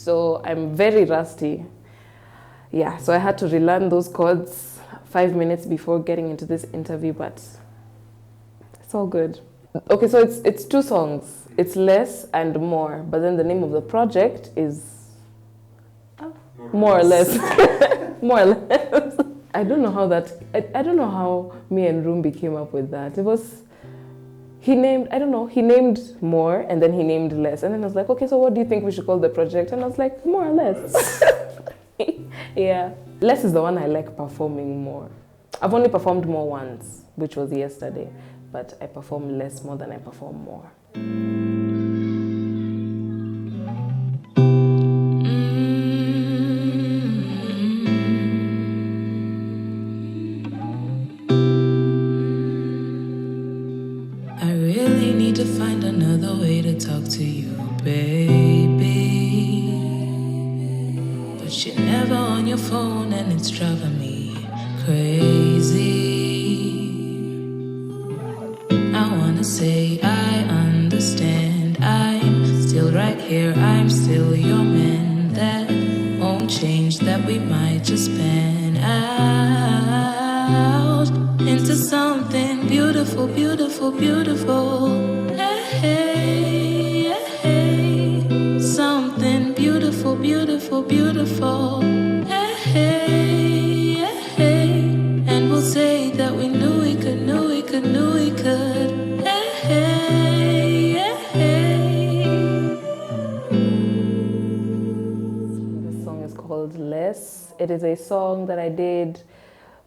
So I'm very rusty. Yeah, so I had to relearn those chords 5 minutes before getting into this interview, but it's all good. Okay, so it's 2 songs. It's Less and More, but then the name of the project is More or Less. More or Less. I don't know how I don't know how me and Rumbi came up with that. It was, he named More and then he named Less. And then I was like, okay, so what do you think we should call the project? And I was like, More or Less. Yeah. Less is the one I like performing more. I've only performed more once, which was yesterday, but I perform less more than I perform more. I really need to find another way to talk to you, baby. But you're never on your phone and it's driving me crazy. I wanna say I understand, I'm still right here, I'm still your man. That won't change, that we might just pan out into something beautiful, beautiful, beautiful. Hey, hey, something beautiful, beautiful, beautiful. Hey, hey, and we'll say that we knew we could, knew we could, knew we could. Hey, hey. This song is called Less. It is a song that I did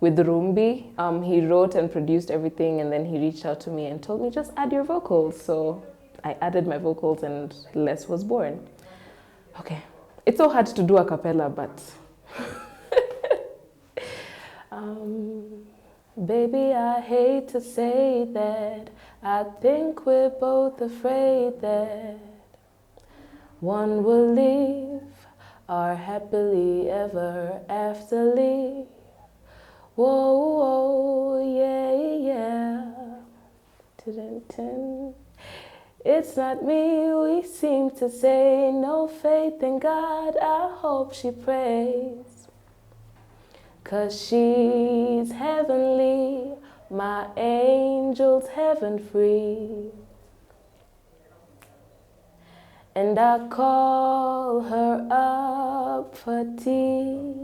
with Rumbi. He wrote and produced everything, and then he reached out to me and told me, just add your vocals. So I added my vocals and Less was born. Okay, it's so hard to do a cappella, but baby, I hate to say that I think we're both afraid that one will leave our happily ever afterly. Whoa, whoa, yeah, yeah. Dun-dun-dun. It's not me, we seem to say, no faith in God, I hope she prays. 'Cause she's heavenly, my angel's heaven free. And I call her up for tea.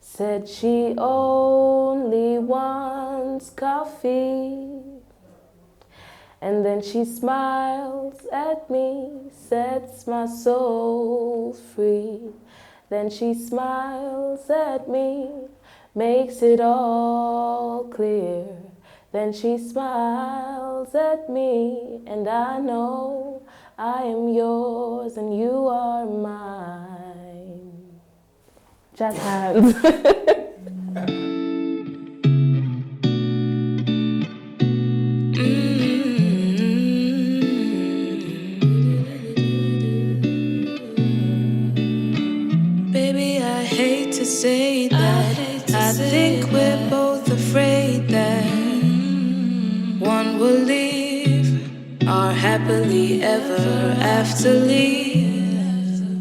Said she only wants coffee. And then she smiles at me, sets my soul free. Then she smiles at me, makes it all clear. Then she smiles at me, and I know I am yours and you are mine. Jazz hands. Baby, I hate to say that I think we're both afraid that one will leave our happily ever afterly.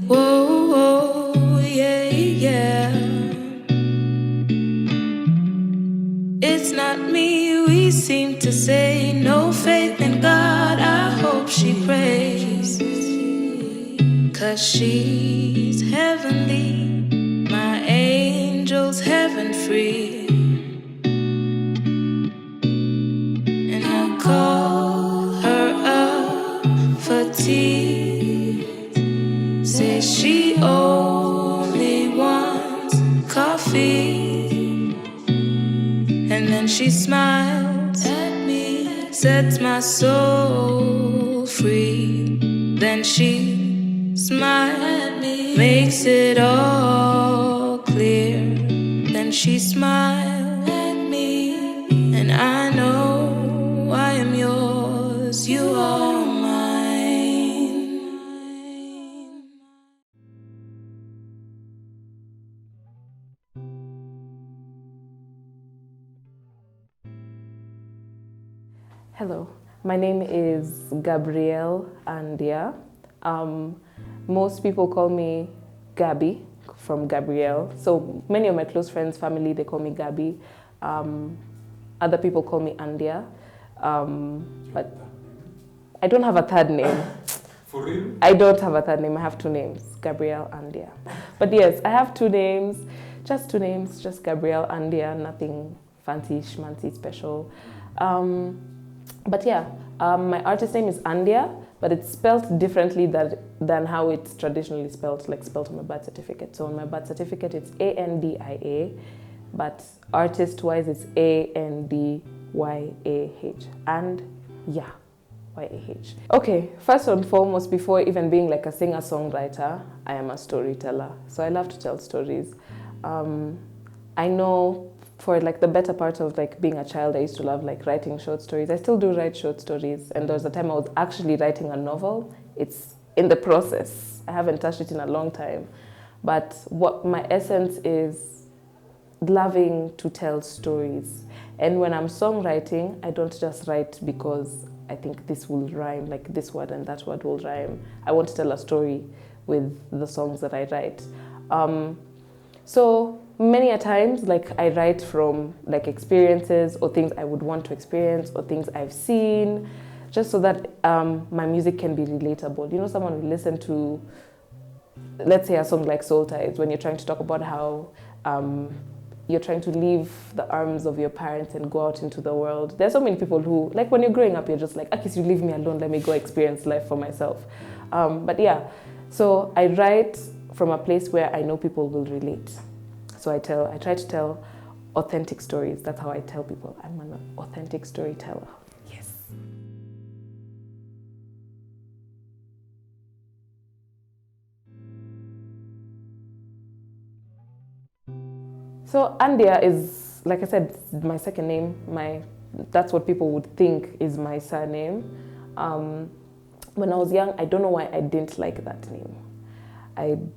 Whoa, whoa, yeah, yeah. It's not me, we seem to say, no faith in God, I hope she prays. 'Cause she's heavenly, my angel's heaven free. And I call her up for tea. Says she only wants coffee. And then she smiles at me, sets my soul free. Then she smiles at me, makes it all clear. Then she smiles at me, and I know I am yours, you are mine. Hello, my name is Gabrielle Andyah. Most people call me Gabby from Gabrielle. So many of my close friends, family, they call me Gabby. Other people call me Andyah. But I don't have a third name. For real? I don't have a third name. I have two names, Gabrielle, Andyah. But yes, I have two names, just Gabrielle, Andyah, nothing fancy, schmancy, special. But yeah, my artist name is Andyah, but it's spelled differently than how it's traditionally spelled, like spelled on my birth certificate. So on my birth certificate, it's Andia, but artist-wise, it's Andyah, and yeah. YAH. Okay, first and foremost, before even being like a singer-songwriter, I am a storyteller. So I love to tell stories. I know for like the better part of like being a child, I used to love like writing short stories. I still do write short stories, and there was a time I was actually writing a novel. It's in the process. I haven't touched it in a long time. But what my essence is loving to tell stories. And when I'm songwriting, I don't just write because I think this will rhyme, like this word and that word will rhyme. I want to tell a story with the songs that I write. So many a times, like I write from like experiences or things I would want to experience or things I've seen, just so that my music can be relatable. You know, someone will listen to, let's say a song like Soul Ties, when you're trying to talk about how you're trying to leave the arms of your parents and go out into the world. There's so many people who, like when you're growing up, you're just like, okay, so you leave me alone, let me go experience life for myself. But yeah, so I write from a place where I know people will relate. So I try to tell authentic stories. That's how I tell people I'm an authentic storyteller. Yes. So Andyah is, like I said, my second name. That's what people would think is my surname. When I was young, I don't know why I didn't like that name.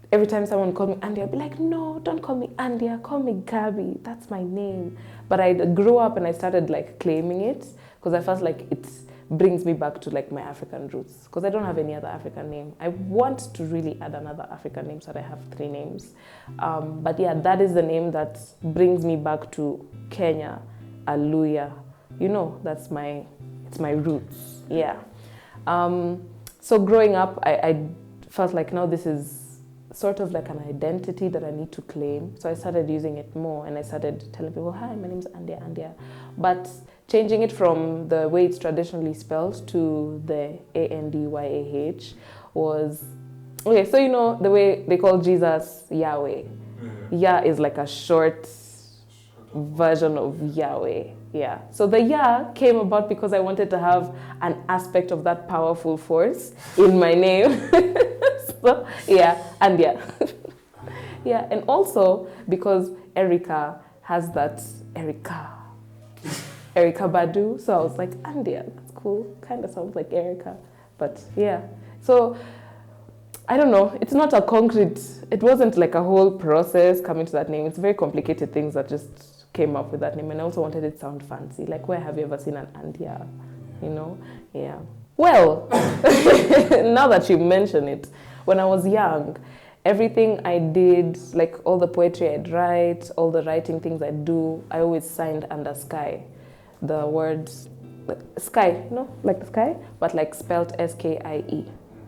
Every time someone called me Andyah, I'd be like, no, don't call me Andyah, call me Gabby. That's my name. But I grew up and I started like claiming it because I felt like it brings me back to like my African roots, because I don't have any other African name. I want to really add another African name so that I have 3 names. But yeah, that is the name that brings me back to Kenya, Hallelujah. You know, it's my roots, yeah. So growing up, I felt like now this is sort of like an identity that I need to claim. So I started using it more and I started telling people, hi, my name is Andyah. But changing it from the way it's traditionally spelled to the Andyah was, okay, so you know the way they call Jesus Yahweh. Yah is like a short version of Yahweh. Yeah. So the Yah came about because I wanted to have an aspect of that powerful force in my name. So, yeah, Andyah. Yeah, and also because Erica has that Erica Badu. So I was like, Andyah, that's cool. Kind of sounds like Erica. But yeah. So I don't know. It's not a concrete, it wasn't like a whole process coming to that name. It's very complicated things that just came up with that name. And I also wanted it to sound fancy. Like, where have you ever seen an Andyah? You know? Yeah. Well, now that you mention it, when I was young, everything I did, like all the poetry I'd write, all the writing things I'd do, I always signed under sky. The word sky, you know, like the sky, but like spelled SKIE,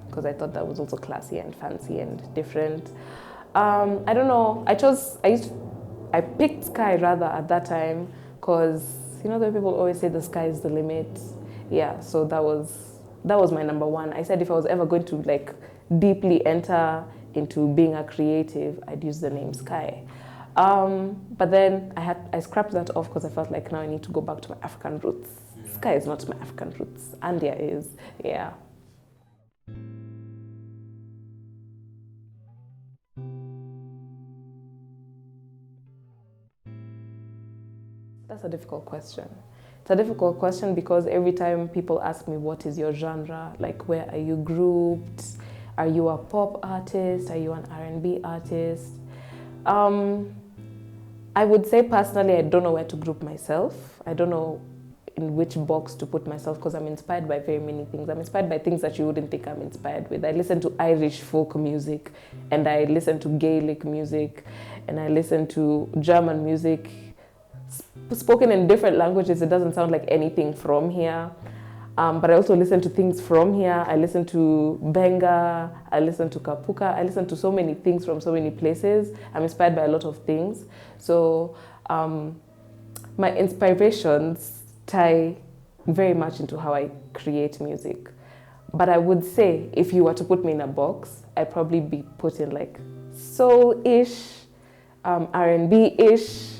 because I thought that was also classy and fancy and different. I don't know, I picked sky rather at that time, because, you know, the people always say the sky is the limit. Yeah, so that was my number one. I said if I was ever going to like deeply enter into being a creative, I'd use the name Sky. But then I scrapped that off because I felt like now I need to go back to my African roots. Yeah. Sky is not my African roots. Andyah is, yeah. That's a difficult question. It's a difficult question because every time people ask me, what is your genre? Like, where are you grouped? Are you a pop artist? Are you an R&B artist? I would say personally, I don't know where to group myself. I don't know in which box to put myself because I'm inspired by very many things. I'm inspired by things that you wouldn't think I'm inspired with. I listen to Irish folk music, and I listen to Gaelic music, and I listen to German music spoken in different languages. It doesn't sound like anything from here. But I also listen to things from here. I listen to Benga, I listen to Kapuka, I listen to so many things from so many places. I'm inspired by a lot of things. So my inspirations tie very much into how I create music. But I would say if you were to put me in a box, I'd probably be put in like soul-ish, R&B-ish,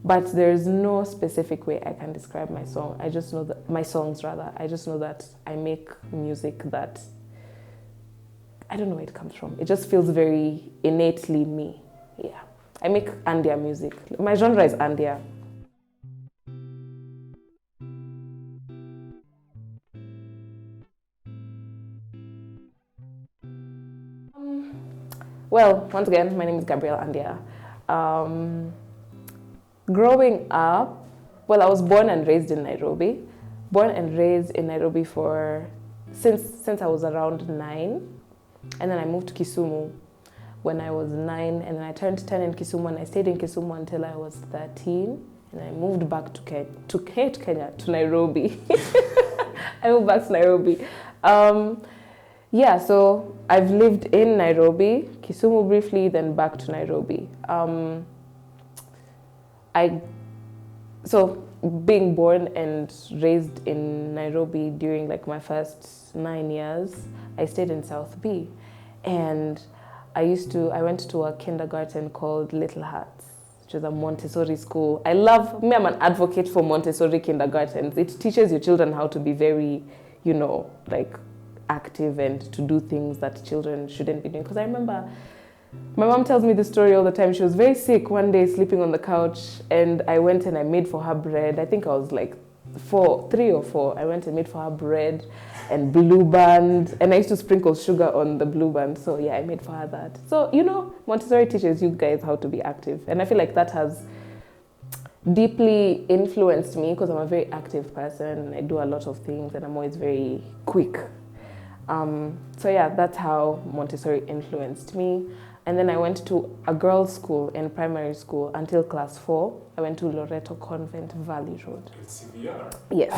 but there's no specific way I can describe my song. I just know that, my songs rather, I just know that I make music that, I don't know where it comes from. It just feels very innately me, yeah. I make Andyah music. My genre is Andyah. Well, once again, my name is Gabrielle Andyah. Growing up, well, I was born and raised in Nairobi. Born and raised in Nairobi since I was around 9. And then I moved to Kisumu when I was 9. And then I turned 10 in Kisumu, and I stayed in Kisumu until I was 13. And I moved back to Nairobi. I moved back to Nairobi. Yeah, so I've lived in Nairobi, Kisumu briefly, then back to Nairobi. So being born and raised in Nairobi during like my first 9 years, I stayed in South B, and I went to a kindergarten called Little Hearts, which is a Montessori school. I'm an advocate for Montessori kindergartens. It teaches your children how to be very, like active and to do things that children shouldn't be doing. Because I remember my mom tells me this story all the time. She was very sick one day, sleeping on the couch, and I went and I made for her bread. I think I was like 3 or 4. I went and made for her bread and Blue Band, and I used to sprinkle sugar on the Blue Band. So yeah, I made for her that. So, Montessori teaches you guys how to be active. And I feel like that has deeply influenced me because I'm a very active person and I do a lot of things and I'm always very quick. So yeah, that's how Montessori influenced me. And then I went to a girls' school in primary school until class 4. I went to Loreto Convent, Valley Road. It's CVR. Yes.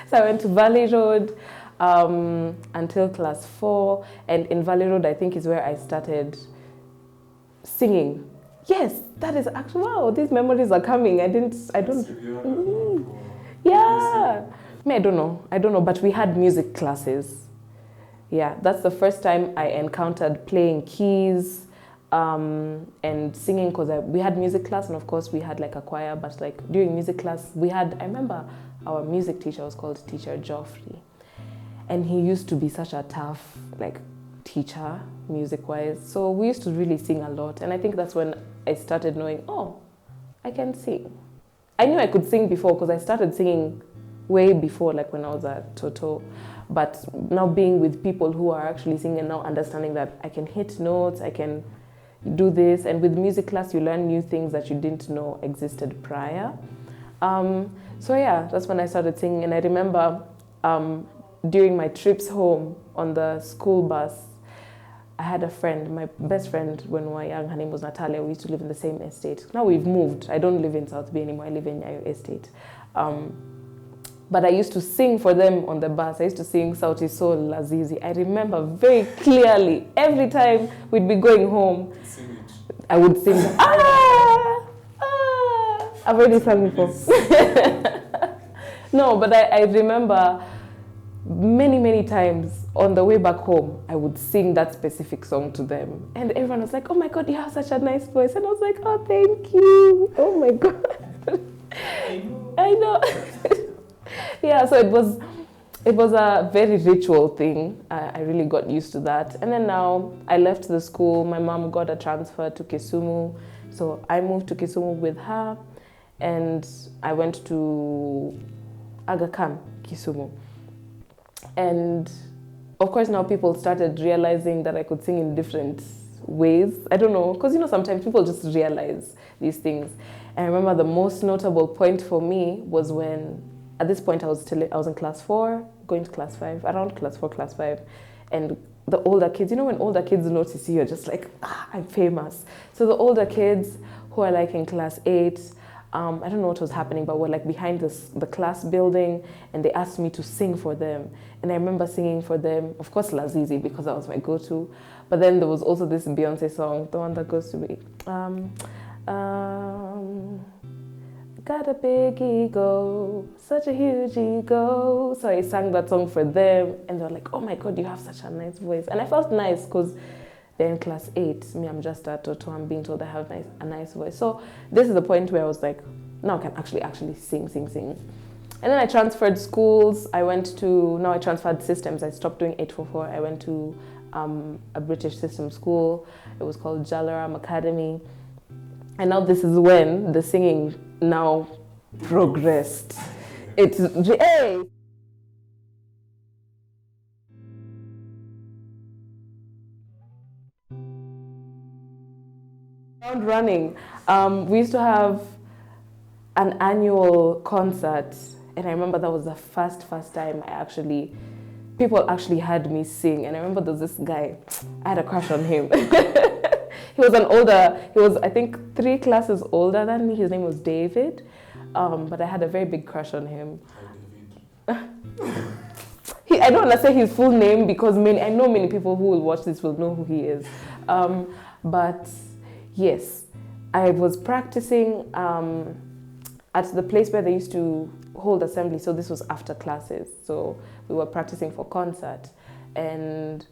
So I went to Valley Road until class 4. And in Valley Road, I think is where I started singing. Yes, that is actually, wow, these memories are coming. I don't. Yeah. I don't know, but we had music classes. Yeah, that's the first time I encountered playing keys and singing, because we had music class, and of course we had like a choir, but like during music class I remember our music teacher was called Teacher Joffrey, and he used to be such a tough like teacher music-wise, so we used to really sing a lot, and I think that's when I started knowing, oh, I can sing. I knew I could sing before because I started singing way before, like when I was at Toto. But now being with people who are actually singing and now understanding that I can hit notes, I can do this. And with music class, you learn new things that you didn't know existed prior. So yeah, that's when I started singing. And I remember during my trips home on the school bus, I had a friend, my best friend when we were young, her name was Natalia. We used to live in the same estate. Now we've moved. I don't live in South Bay anymore. I live in Nyayo Estate. But I used to sing for them on the bus. I used to sing Sauti Sol Lazizi. I remember very clearly, every time we'd be going home, I would sing, I've already sung before. No, but I remember many times on the way back home, I would sing that specific song to them. And everyone was like, oh my God, you have such a nice voice. And I was like, oh, thank you. Oh my God. I know. Yeah, so it was a very ritual thing. I really got used to that. And then now I left the school. My mom got a transfer to Kisumu. So I moved to Kisumu with her, and I went to Aga Khan, Kisumu. And of course now people started realizing that I could sing in different ways. I don't know, because sometimes people just realize these things. And I remember the most notable point for me was when, at this point I was in class 4, going to class 5, around class 4, class 5, and the older kids, when older kids notice you, you're just like, I'm famous. So the older kids who are like in class 8, I don't know what was happening, but we're like behind the class building, and they asked me to sing for them. And I remember singing for them, of course, Lazizi, because that was my go-to. But then there was also this Beyonce song, the one that goes to be, got a big ego, such a huge ego. So I sang that song for them, and they were like, oh my God, you have such a nice voice. And I felt nice because they're in class 8. Me, I'm just a Toto. I'm being told I have a nice voice. So this is the point where I was like, now I can actually sing. And then I transferred schools. Now I transferred systems. I stopped doing 844. I went to a British system school. It was called Jalaram Academy. And now this is when the singing now progressed. It's, hey! Running. We used to have an annual concert, and I remember that was the first time people actually had me sing. And I remember there was this guy, I had a crush on him. He was I think 3 classes older than me. His name was David, but I had a very big crush on him. I don't want to say his full name because I know many people who will watch this will know who he is. But yes, I was practicing at the place where they used to hold assembly. So this was after classes. So we were practicing for concert, and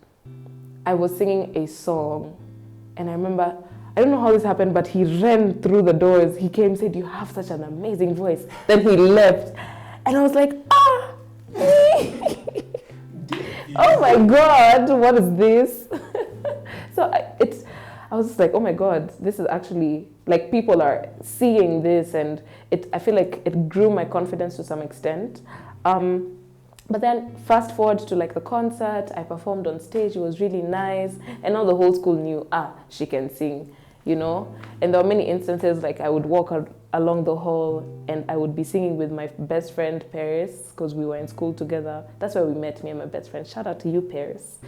I was singing a song. And I remember, I don't know how this happened, but he ran through the doors. He came, said, you have such an amazing voice. Then he left. And I was like, oh my God, what is this? So I was just like, oh my God, this is actually, like, people are seeing this, and I feel like it grew my confidence to some extent. But then fast forward to like the concert, I performed on stage, it was really nice, and now the whole school knew, she can sing, And there were many instances, like I would walk along the hall and I would be singing with my best friend, Paris, because we were in school together. That's where we met, me and my best friend. Shout out to you, Paris.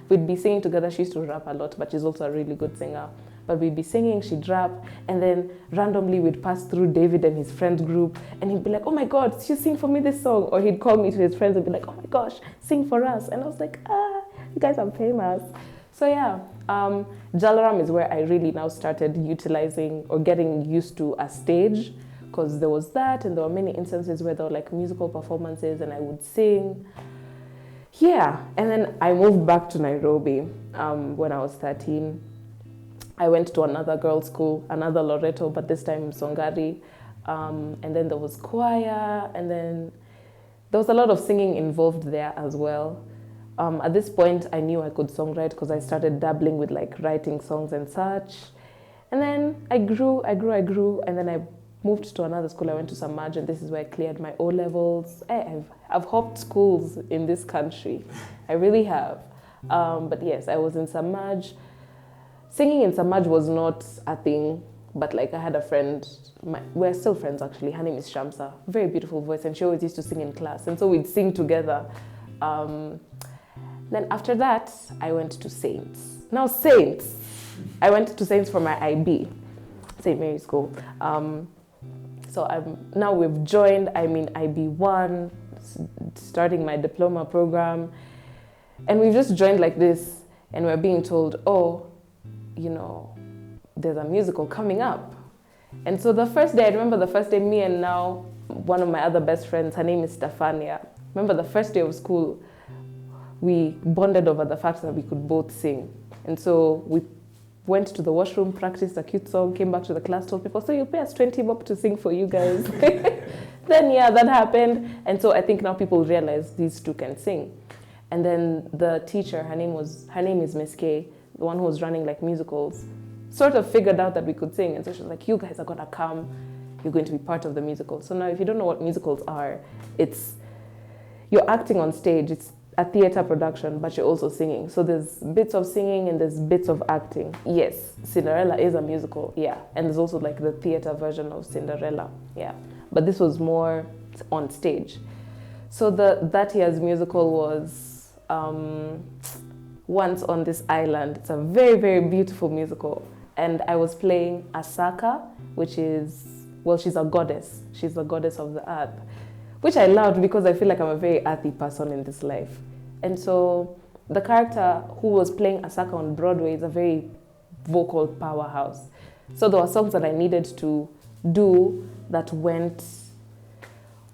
We'd be singing together. She used to rap a lot, but she's also a really good singer. But we'd be singing, she'd rap, and then randomly we'd pass through David and his friend group, and he'd be like, oh my God, you sing for me this song. Or he'd call me to his friends and be like, oh my gosh, sing for us. And I was like, you guys are famous. So yeah, Jalaram is where I really now started utilizing or getting used to a stage, because there was that, and there were many instances where there were like musical performances and I would sing. Yeah, and then I moved back to Nairobi when I was 13. I went to another girls' school, another Loreto, but this time Songari. And then there was choir, and then there was a lot of singing involved there as well. At this point, I knew I could songwrite because I started dabbling with like writing songs and such. And then I grew, and then I moved to another school. I went to Samaj, and this is where I cleared my O-levels. I've hopped schools in this country. I really have. But yes, I was in Samaj. Singing in Samaj was not a thing, but like I had a friend, we're still friends actually, her name is Shamsa, very beautiful voice, and she always used to sing in class, and so we'd sing together. Then after that, I went to Saints. Now Saints, I went to Saints for my IB, St. Mary's School. So now we've joined, I'm in IB1, starting my diploma program, and we've just joined like this, and we're being told, there's a musical coming up. And so the first day, I remember the first day, me and now one of my other best friends, her name is Stefania. Remember the first day of school, we bonded over the fact that we could both sing. And so we went to the washroom, practiced a cute song, came back to the class, told people, so you'll pay us 20 bob to sing for you guys. Then yeah, that happened. And so I think now people realize these two can sing. And then the teacher, her name is Miss K, the one who was running like musicals, sort of figured out that we could sing. And so she was like, you guys are gonna come, you're going to be part of the musical. So now if you don't know what musicals are, you're acting on stage. It's a theater production, but you're also singing. So there's bits of singing and there's bits of acting. Yes, Cinderella is a musical, yeah. And there's also like the theater version of Cinderella, yeah. But this was more on stage. So that year's musical was Once on This Island. It's a very, very beautiful musical. And I was playing Asaka, which is, well, she's a goddess. She's the goddess of the earth, which I loved because I feel like I'm a very earthy person in this life. And so the character who was playing Asaka on Broadway is a very vocal powerhouse. So there were songs that I needed to do that went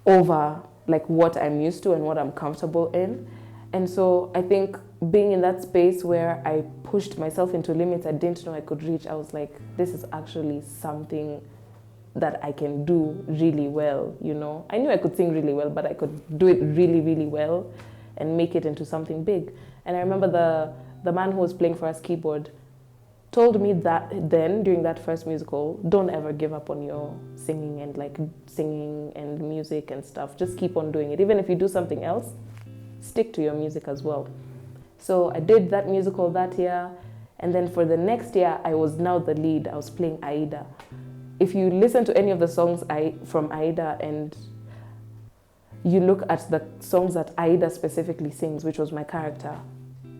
over like what I'm used to and what I'm comfortable in. And so I think being in that space where I pushed myself into limits I didn't know I could reach, I was like, this is actually something that I can do really well, you know. I knew I could sing really well, but I could do it really, really well and make it into something big. And I remember the man who was playing for us keyboard told me that then, during that first musical, don't ever give up on your singing and music and stuff. Just keep on doing it. Even if you do something else, stick to your music as well. So I did that musical that year. And then for the next year, I was now the lead. I was playing Aida. If you listen to any of the songs from Aida and you look at the songs that Aida specifically sings, which was my character,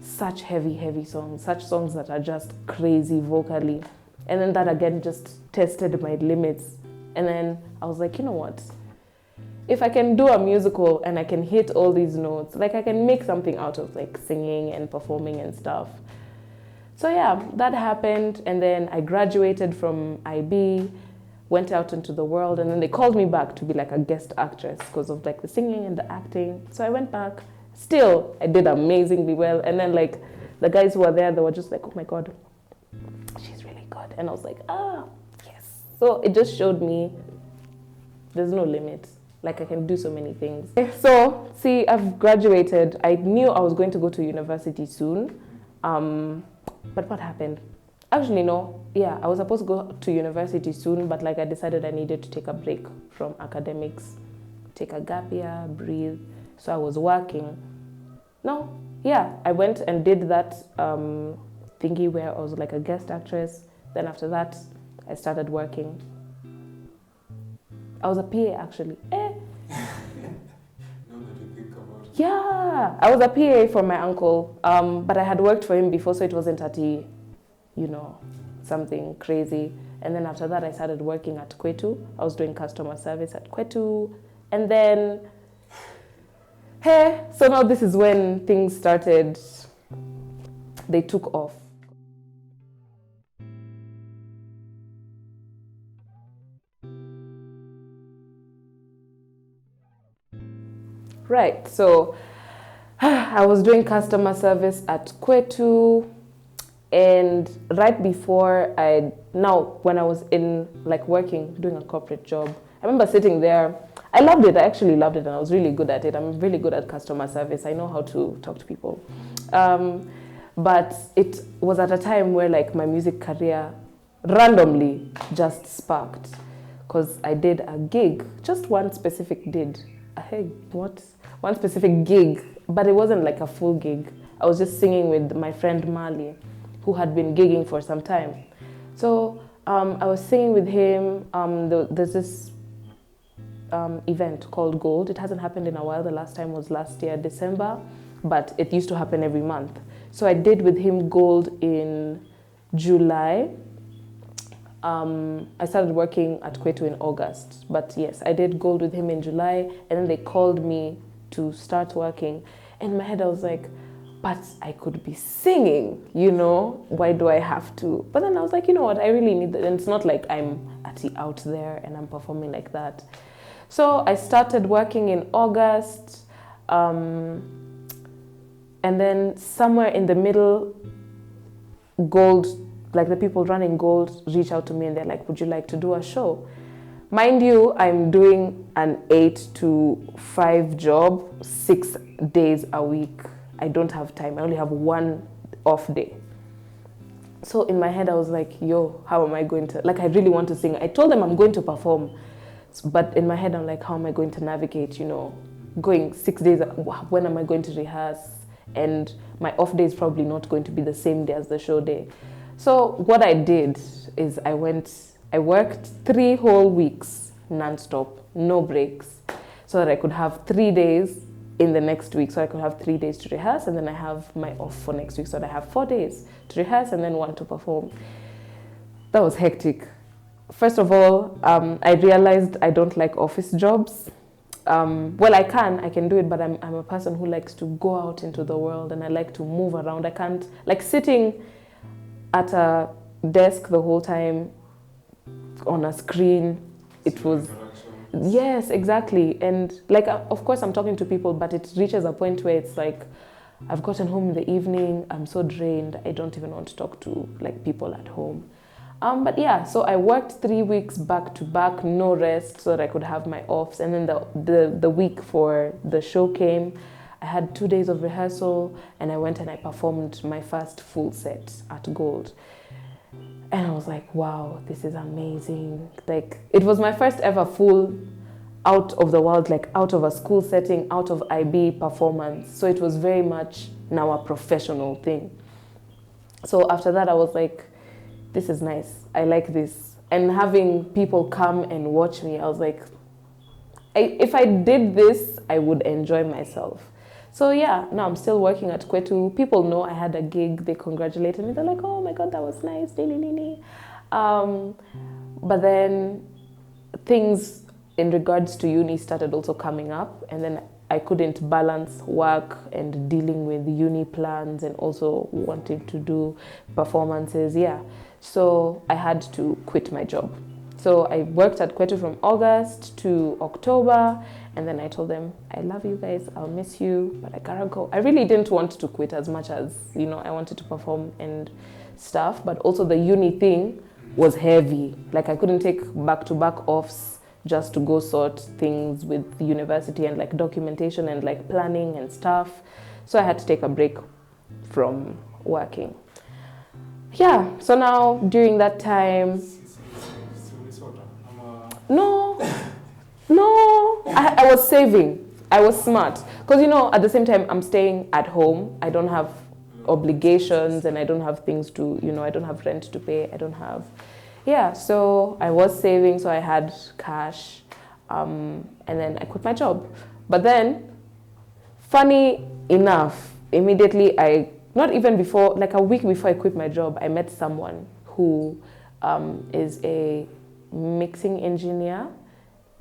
such heavy, heavy songs, such songs that are just crazy vocally. And then that again just tested my limits. And then I was like, you know what? If I can do a musical and I can hit all these notes, like I can make something out of like singing and performing and stuff. So yeah, that happened. And then I graduated from IB, went out into the world, and then they called me back to be like a guest actress because of like the singing and the acting. So I went back. Still, I did amazingly well. And then like the guys who were there, they were just like, oh my God, she's really good. And I was like, yes. So it just showed me there's no limit. Like I can do so many things. So see, I've graduated. I knew I was going to go to university soon. But what happened? Actually, no. Yeah, I was supposed to go to university soon, but like I decided I needed to take a break from academics, take a gap year, breathe. So I was working. No, yeah, I went and did that thingy where I was like a guest actress. Then after that, I started working. I was a PA actually. Yeah, I was a PA for my uncle, but I had worked for him before, so it wasn't something crazy. And then after that, I started working at Kwetu. I was doing customer service at Kwetu. And then, so now this is when things started, they took off. Right, so I was doing customer service at Kwetu, and right before when I was in like working, doing a corporate job, I remember sitting there. I loved it, I actually loved it, and I was really good at it. I'm really good at customer service. I know how to talk to people. But it was at a time where like my music career randomly just sparked, because I did a gig, just one specific one specific gig, but it wasn't like a full gig. I was just singing with my friend Mali, who had been gigging for some time. So I was singing with him. There's this event called Gold. It hasn't happened in a while. The last time was last year, December, but it used to happen every month. So I did with him Gold in July. I started working at Kwetu in August, but yes, I did Gold with him in July, and then they called me to start working. In my head, I was like, but I could be singing, why do I have to? But then I was like, you know what, I really need that. And it's not like I'm out there and I'm performing like that. So I started working in August, and then somewhere in the middle, Gold, like the people running Gold, reach out to me and they're like, would you like to do a show? Mind you, I'm doing an 8 to 5 job, 6 days a week. I don't have time. I only have one off day. So in my head, I was like, yo, how am I going to, like I really want to sing. I told them I'm going to perform. But in my head, I'm like, how am I going to navigate, going 6 days. When am I going to rehearse? And my off day is probably not going to be the same day as the show day. So what I did is I worked 3 whole weeks non-stop, no breaks, so that I could have 3 days in the next week. So I could have 3 days to rehearse, and then I have my off for next week. So that I have 4 days to rehearse and then 1 to perform. That was hectic. First of all, I realized I don't like office jobs. Well, I can do it, but I'm a person who likes to go out into the world, and I like to move around. I can't, like, sitting at a desk the whole time on a screen. It was, yes, exactly. And like, of course I'm talking to people, but it reaches a point where it's like, I've gotten home in the evening, I'm so drained, I don't even want to talk to like people at home. But yeah, so I worked 3 weeks back to back, no rest, so that I could have my offs. And then the week for the show came. I had 2 days of rehearsal, and I went and I performed my first full set at Gold. And I was like, wow, this is amazing. Like, it was my first ever full out of the world, like out of a school setting, out of IB performance. So it was very much now a professional thing. So after that, I was like, this is nice. I like this. And having people come and watch me, I was like, if I did this, I would enjoy myself. So yeah, now I'm still working at Kwetu. People know I had a gig. They congratulated me. They're like, oh my God, that was nice. But then things in regards to uni started also coming up. And then I couldn't balance work and dealing with uni plans and also wanting to do performances. Yeah. So I had to quit my job. So I worked at Kwetu from August to October, and then I told them, I love you guys, I'll miss you, but I gotta go. I really didn't want to quit as much as, I wanted to perform and stuff, but also the uni thing was heavy. Like, I couldn't take back-to-back offs just to go sort things with the university and like documentation and like planning and stuff. So I had to take a break from working. Yeah, so now during that time, no, I was saving. I was smart. Because, at the same time, I'm staying at home. I don't have obligations and I don't have things to, I don't have rent to pay. I don't have, so I was saving, so I had cash. And then I quit my job. But then, funny enough, immediately not even before, like a week before I quit my job, I met someone who is a mixing engineer,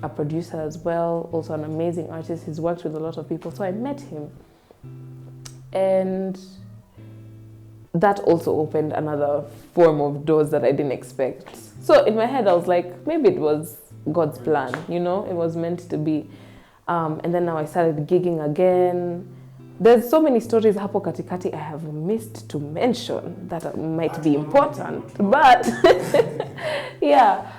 a producer as well, also an amazing artist. He's worked with a lot of people. So I met him. And that also opened another form of doors that I didn't expect. So in my head, I was like, maybe it was God's plan, it was meant to be. And then now I started gigging again. There's so many stories hapo katikati I have missed to mention that might be important, but yeah.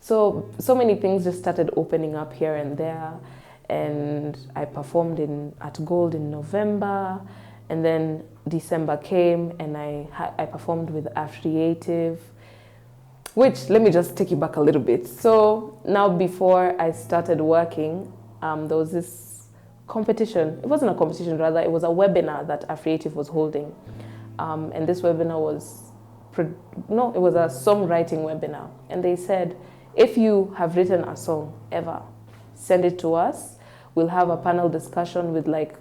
So many things just started opening up here and there, and I performed at Gold in November, and then December came and I performed with Affriative, which, let me just take you back a little bit. So now, before I started working, there was this competition. It wasn't a competition, rather, it was a webinar that Affriative was holding. And this webinar was, it was a songwriting webinar. And they said, if you have written a song ever, send it to us. We'll have a panel discussion with like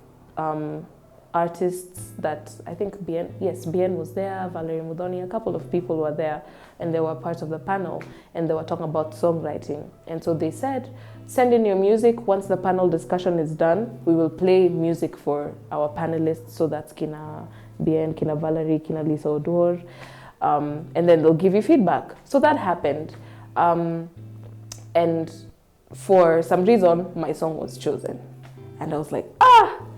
artists that, I think Bien was there, Valerie Mudhoni, a couple of people were there, and they were part of the panel, and they were talking about songwriting. And so they said, send in your music. Once the panel discussion is done, we will play music for our panelists. So that's Kina Bien, Kina Valerie, Kina Lisa Odor. And then they'll give you feedback. So that happened. And for some reason, my song was chosen. And I was like,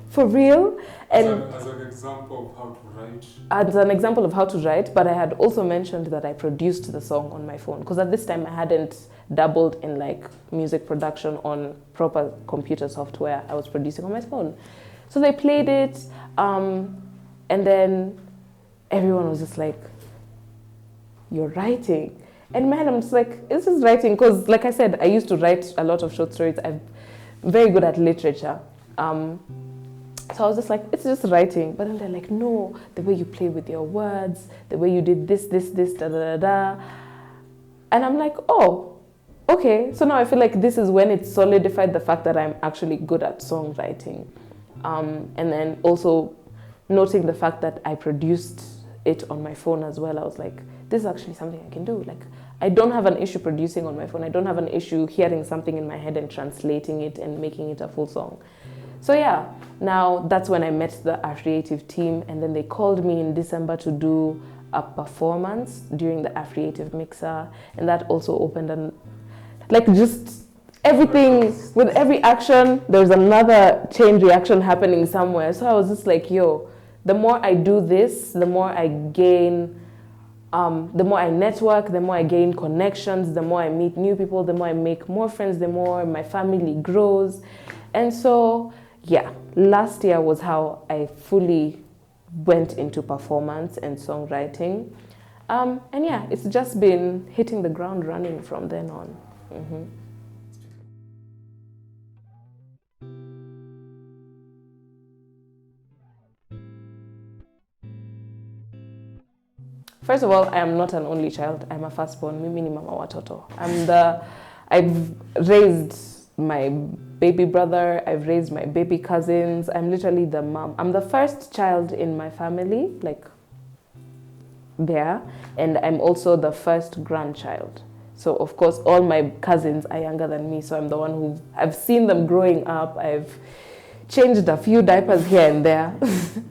for real? And as an example of how to write? As an example of how to write, but I had also mentioned that I produced the song on my phone. Because at this time, I hadn't dabbled in like music production on proper computer software. I was producing on my phone. So they played it, and then everyone was just like, you're writing. And man, I'm just like, this is writing. Because like I said, I used to write a lot of short stories. I've very good at literature. So I was just like, it's just writing. But then they're like, no, the way you play with your words, the way you did this, da, da, da, da. And I'm like, oh, okay. So now I feel like this is when it solidified the fact that I'm actually good at songwriting. And then also noting the fact that I produced it on my phone as well. I was like, this is actually something I can do. Like, I don't have an issue producing on my phone. I don't have an issue hearing something in my head and translating it and making it a full song. So yeah, now that's when I met the Affriative team, and then they called me in December to do a performance during the Affriative Mixer, and that also opened an, like, just everything, with every action, there's another chain reaction happening somewhere. So I was just like, yo, the more I do this, the more I gain, the more I network, the more I gain connections, the more I meet new people, the more I make more friends, the more my family grows. And so, yeah, last year was how I fully went into performance and songwriting. And yeah, it's just been hitting the ground running from then on. Mm-hmm. First of all, I am not an only child. I'm a firstborn. Mimi ni mama watoto. I've raised my baby brother. I've raised my baby cousins. I'm literally the mom. I'm the first child in my family, like there, and I'm also the first grandchild. So of course, all my cousins are younger than me. So I'm the one who, I've seen them growing up. I've changed a few diapers here and there.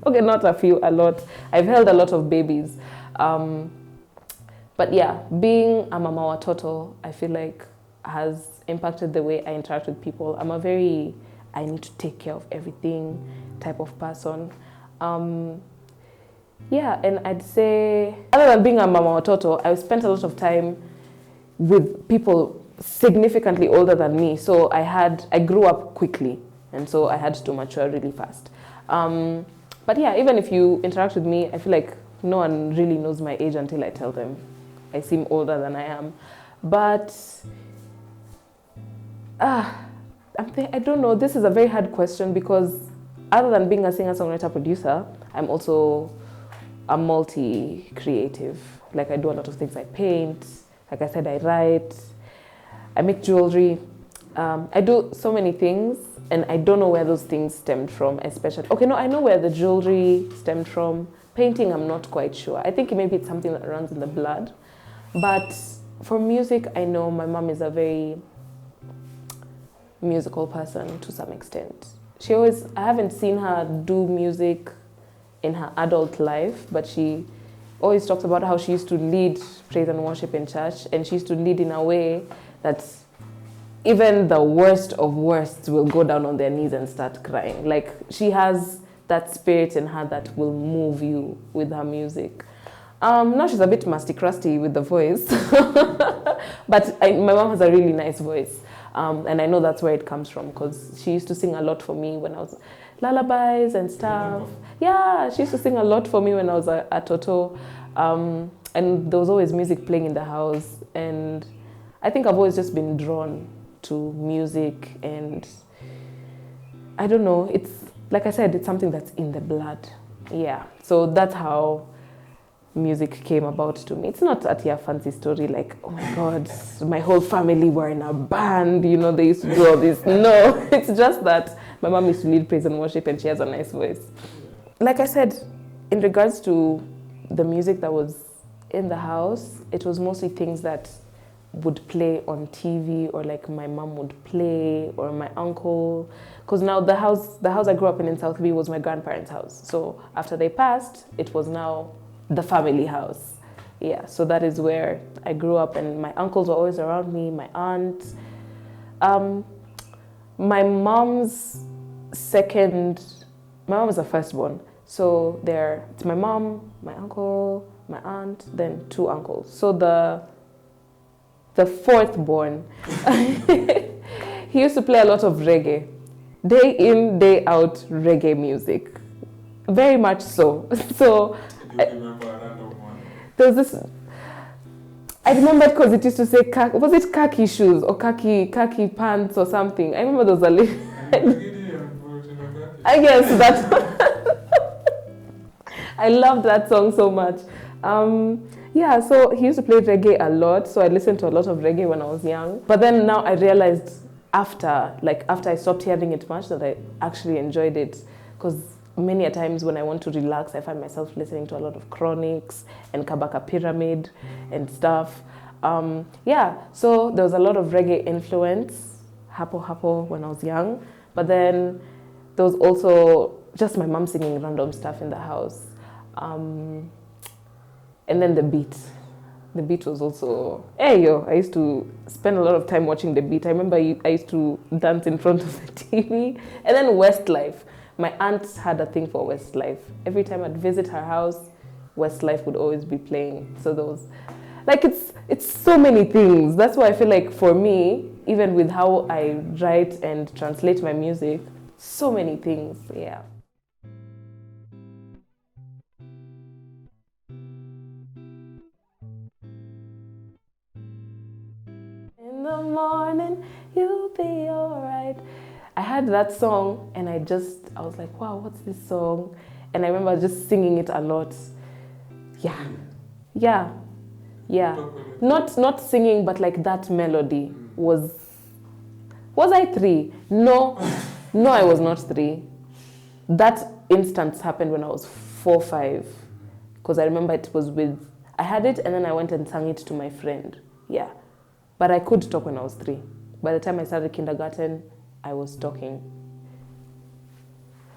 Okay, not a few, a lot. I've held a lot of babies. But yeah, being a mama watoto, I feel like has impacted the way I interact with people. I'm a very, I need to take care of everything type of person. Yeah, and I'd say, other than being a mama watoto, I've spent a lot of time with people significantly older than me. So I grew up quickly, and so I had to mature really fast. But yeah, even if you interact with me, I feel like no one really knows my age until I tell them I seem older than I am. But I don't know, this is a very hard question, because other than being a singer-songwriter producer, I'm also a multi-creative. Like, I do a lot of things. I paint, like I said, I write, I make jewelry. I do so many things, and I don't know where those things stemmed from, especially. Okay, no, I know where the jewelry stemmed from. Painting, I'm not quite sure. I think maybe it's something that runs in the blood. But for music, I know my mom is a very musical person to some extent. I haven't seen her do music in her adult life, but she always talks about how she used to lead praise and worship in church, and she used to lead in a way that even the worst of worsts will go down on their knees and start crying. Like, she has that spirit in her that will move you with her music. Now she's a bit musty-crusty with the voice, but my mom has a really nice voice. And I know that's where it comes from, because she used to sing a lot for me when I was lullabies and stuff. Yeah, she used to sing a lot for me when I was a toto. And there was always music playing in the house. And I think I've always just been drawn to music, and I don't know, it's, like I said, it's something that's in the blood. Yeah, so that's how music came about to me. It's not a fancy story like, oh my God, my whole family were in a band, you know, they used to do all this. No, it's just that my mom used to lead praise and worship, and she has a nice voice. Like I said, in regards to the music that was in the house, it was mostly things that would play on TV, or like my mom would play, or my uncle. Because now the house I grew up in South B was my grandparents' house. So after they passed, it was now the family house. Yeah, so that is where I grew up, and my uncles were always around me, my aunt. My mom is a firstborn. So it's my mom, my uncle, my aunt, then two uncles. So the fourth born, he used to play a lot of reggae. Day in, day out reggae music. Very much so. So Do you remember a random one? there was this, I remember because it used to say, was it khaki shoes or khaki pants or something? I remember those are I guess that. I loved that song so much. Yeah, so he used to play reggae a lot. So I listened to a lot of reggae when I was young. But then now I realized after I stopped hearing it much that I actually enjoyed it. Because many a times when I want to relax, I find myself listening to a lot of Chronics and Kabaka Pyramid and stuff. Yeah, so there was a lot of reggae influence, hapo when I was young. But then there was also just my mom singing random stuff in the house. And then the beat. The beat was also, hey yo, I used to spend a lot of time watching the beat. I remember I used to dance in front of the TV. And then Westlife. My aunt had a thing for Westlife. Every time I'd visit her house, Westlife would always be playing. So there was, like, it's so many things. That's why I feel like for me, even with how I write and translate my music, so many things, yeah. In the morning, you'll be alright. I had that song and I was like, wow, what's this song? And I remember just singing it a lot. Yeah. Not singing, but like that melody was I 3? No, I was not 3. That instance happened when I was 4, 5. Because I remember I had it and then I went and sang it to my friend. Yeah. But I could talk when I was 3. By the time I started kindergarten, I was talking.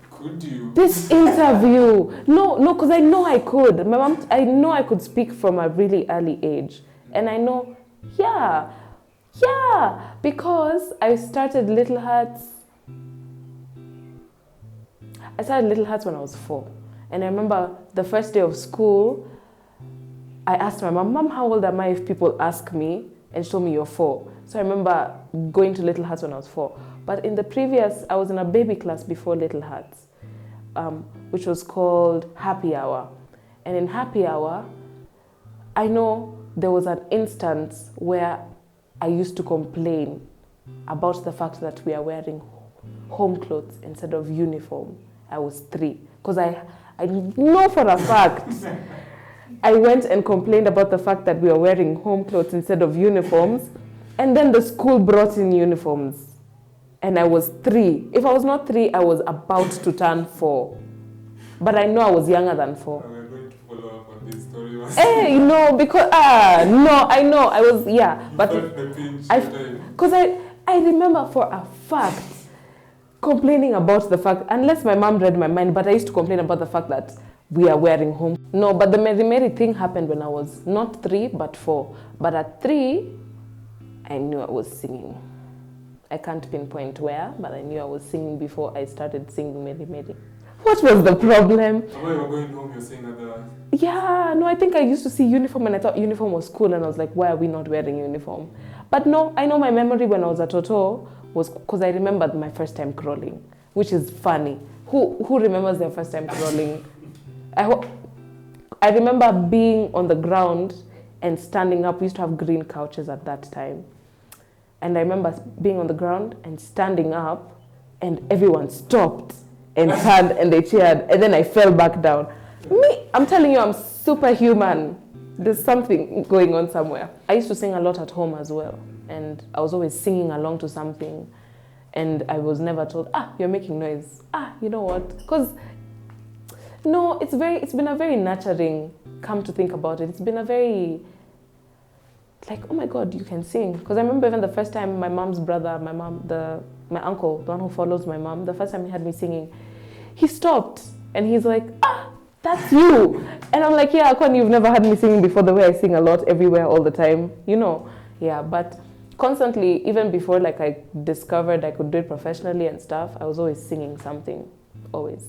Could you? This interview. No, because I know I could. My mom, I know I could speak from a really early age. And I know, yeah, because I started Little Hearts. I started Little Hearts when I was 4. And I remember the first day of school, I asked my mom, how old am I if people ask me? And she told me, you're 4. So I remember going to Little Hearts when I was 4. But in the previous, I was in a baby class before Little Hearts, which was called Happy Hour. And in Happy Hour, I know there was an instance where I used to complain about the fact that we are wearing home clothes instead of uniform. I was 3. Because I know for a fact, I went and complained about the fact that we are wearing home clothes instead of uniforms. And then the school brought in uniforms. And I was 3. If I was not 3, I was about to turn 4. But I know I was younger than 4. We're going to follow up on this story. Hey, no, because, no, I know, I was, yeah. You but felt the pinch. Because I remember for a fact complaining about the fact, unless my mom read my mind, but I used to complain about the fact that we are wearing home. No, but the Mary thing happened when I was not 3, but 4. But at 3, I knew I was singing. I can't pinpoint where, but I knew I was singing before I started singing Mary. What was the problem? When you were going home, you're saying otherwise. Yeah, no, I think I used to see uniform and I thought uniform was cool and I was like, why are we not wearing uniform? But no, I know my memory when I was at Toto was because I remembered my first time crawling, which is funny. Who remembers their first time crawling? I remember being on the ground and standing up. We used to have green couches at that time. And I remember being on the ground and standing up and everyone stopped and turned and they cheered and then I fell back down. Me, I'm telling you, I'm superhuman. There's something going on somewhere. I used to sing a lot at home as well. And I was always singing along to something. And I was never told, you're making noise. You know what? Because, no, it's been a very nurturing, come to think about it. It's been a very, like, oh my God, you can sing. Because I remember even the first time my mom's brother, my uncle, the one who follows my mom, the first time he had me singing, he stopped and he's like, that's you. And I'm like, yeah, Kwani, you've never had me singing before the way I sing a lot everywhere all the time, you know. Yeah, but constantly, even before like I discovered I could do it professionally and stuff, I was always singing something, always.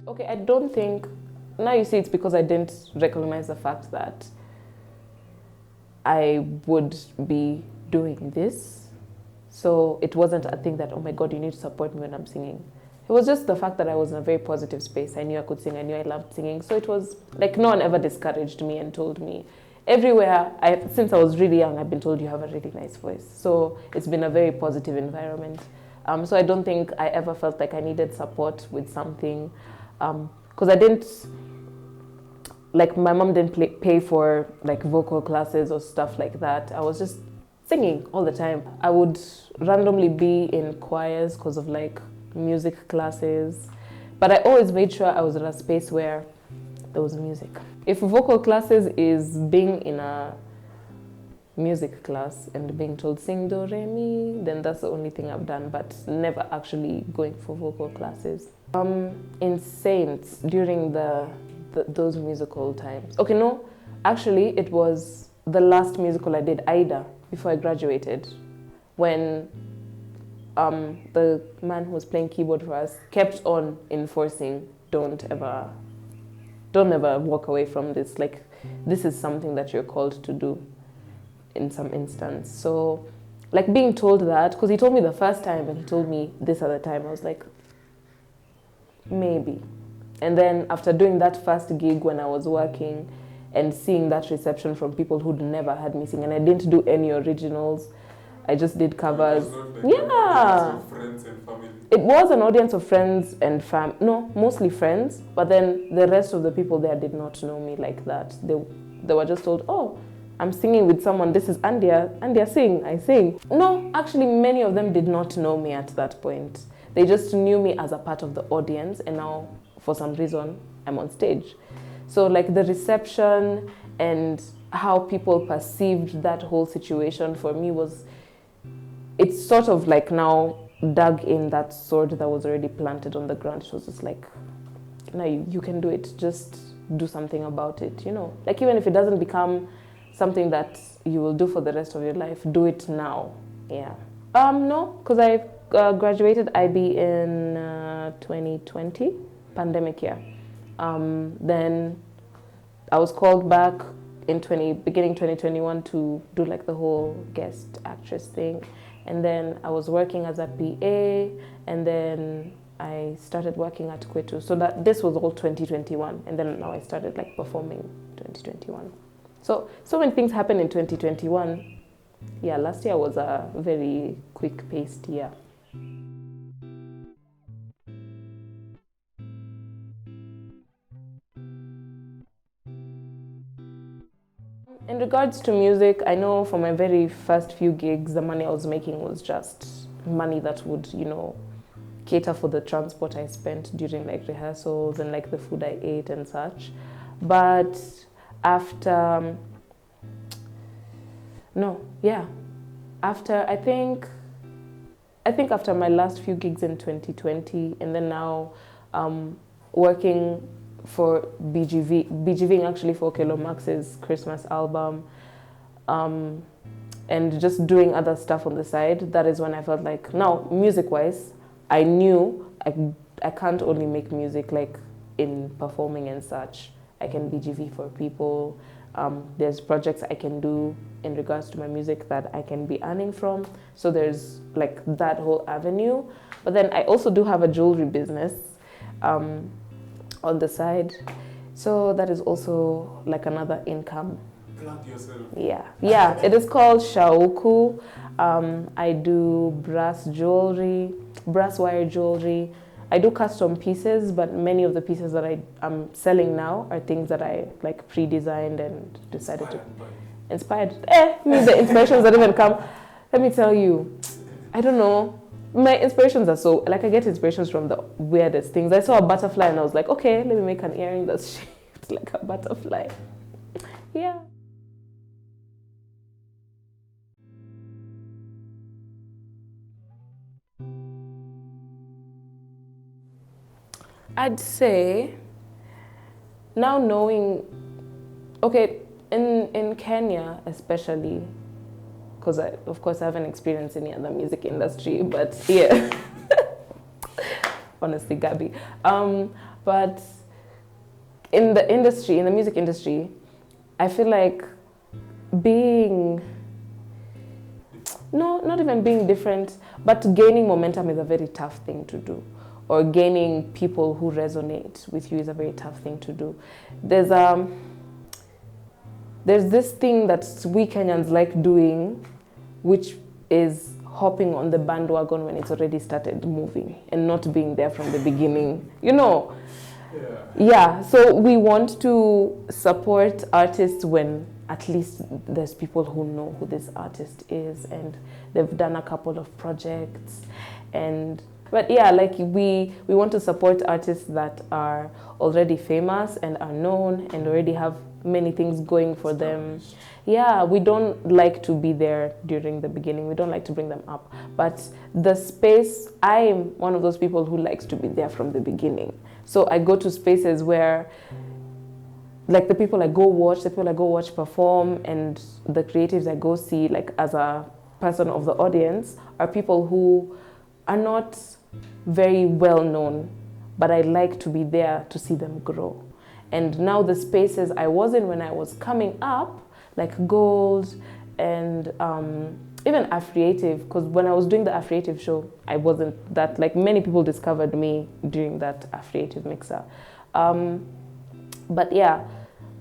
Okay, I don't think, now you see it's because I didn't recognize the fact that I would be doing this. So it wasn't a thing that, oh my God, you need to support me when I'm singing. It was just the fact that I was in a very positive space. I knew I could sing. I knew I loved singing. So it was like no one ever discouraged me and told me. Everywhere, since I was really young, I've been told you have a really nice voice. So it's been a very positive environment. So I don't think I ever felt like I needed support with something. Because I didn't, like my mom didn't pay for like vocal classes or stuff like that. I was just singing all the time. I would randomly be in choirs because of like music classes, but I always made sure I was in a space where there was music. If vocal classes is being in a music class and being told sing do re mi, then that's the only thing I've done, but never actually going for vocal classes. In Saints, during those musical times. Okay, no, actually it was the last musical I did, Aida, before I graduated, when the man who was playing keyboard for us kept on enforcing, don't ever walk away from this. Like, this is something that you're called to do in some instance. So, like being told that, because he told me the first time and he told me this other time, I was like, maybe. And then after doing that first gig when I was working and seeing that reception from people who'd never had me sing, and I didn't do any originals, I just did covers. Yeah. Friends and family. It was an audience of friends and no, mostly friends, but then the rest of the people there did not know me like that. They were just told, oh, I'm singing with someone, this is Andyah. Andyah, sing, I sing. No, actually many of them did not know me at that point. They just knew me as a part of the audience, and now for some reason I'm on stage. So like the reception and how people perceived that whole situation for me was, it's sort of like now dug in that sword that was already planted on the ground. It was just like, no, you can do it. Just do something about it, you know? Like even if it doesn't become something that you will do for the rest of your life, do it now. Yeah. No, because I graduated IB in 2020, pandemic year. Then I was called back in beginning 2021 to do like the whole guest actress thing. And then I was working as a PA, and then I started working at Kwetu. So that this was all 2021, and then now I started like performing 2021. So many things happened in 2021. Yeah, last year was a very quick-paced year. In regards to music, I know for my very first few gigs, the money I was making was just money that would, you know, cater for the transport I spent during like rehearsals and like the food I ate and such. But after, I think after my last few gigs in 2020, and then now working for BGVing actually for Kelo Max's Christmas album, and just doing other stuff on the side, that is when I felt like, now music-wise, I knew I can't only make music like in performing and such. I can BGV for people. There's projects I can do in regards to my music that I can be earning from. So there's like that whole avenue. But then I also do have a jewelry business on the side. So that is also like another income. Plug yourself. Yeah, it is called Shauku. I do brass wire jewelry. I do custom pieces, but many of the pieces that I'm selling now are things that I like pre-designed and decided to. Inspired. The inspirations that even come. Let me tell you, I don't know. My inspirations are so, like I get inspirations from the weirdest things. I saw a butterfly and I was like, okay, let me make an earring that's shaped like a butterfly. Yeah. I'd say, now knowing, okay, in Kenya especially, because of course I haven't experienced any other music industry, but yeah, honestly, Gabby. But in the music industry, I feel like being, No, not even being different, but gaining momentum is a very tough thing to do. Or gaining people who resonate with you is a very tough thing to do. There's this thing that we Kenyans like doing, which is hopping on the bandwagon when it's already started moving and not being there from the beginning. You know? Yeah, so we want to support artists when at least there's people who know who this artist is and they've done a couple of projects. But yeah, like we want to support artists that are already famous and are known and already have many things going for them. Yeah, we don't like to be there during the beginning. We don't like to bring them up. But the space, I'm one of those people who likes to be there from the beginning. So I go to spaces where, like the people I go watch perform, and the creatives I go see, like as a person of the audience, are people who are not very well known, but I like to be there to see them grow. And now the spaces I was in when I was coming up, like Gold and even Afreative, because when I was doing the Afreative show, I wasn't that, like many people discovered me during that Afreative mixer. But yeah,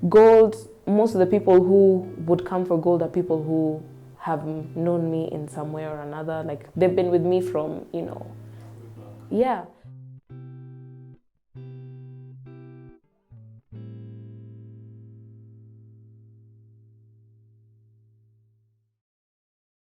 Gold, most of the people who would come for Gold are people who have known me in some way or another. Like they've been with me from, yeah.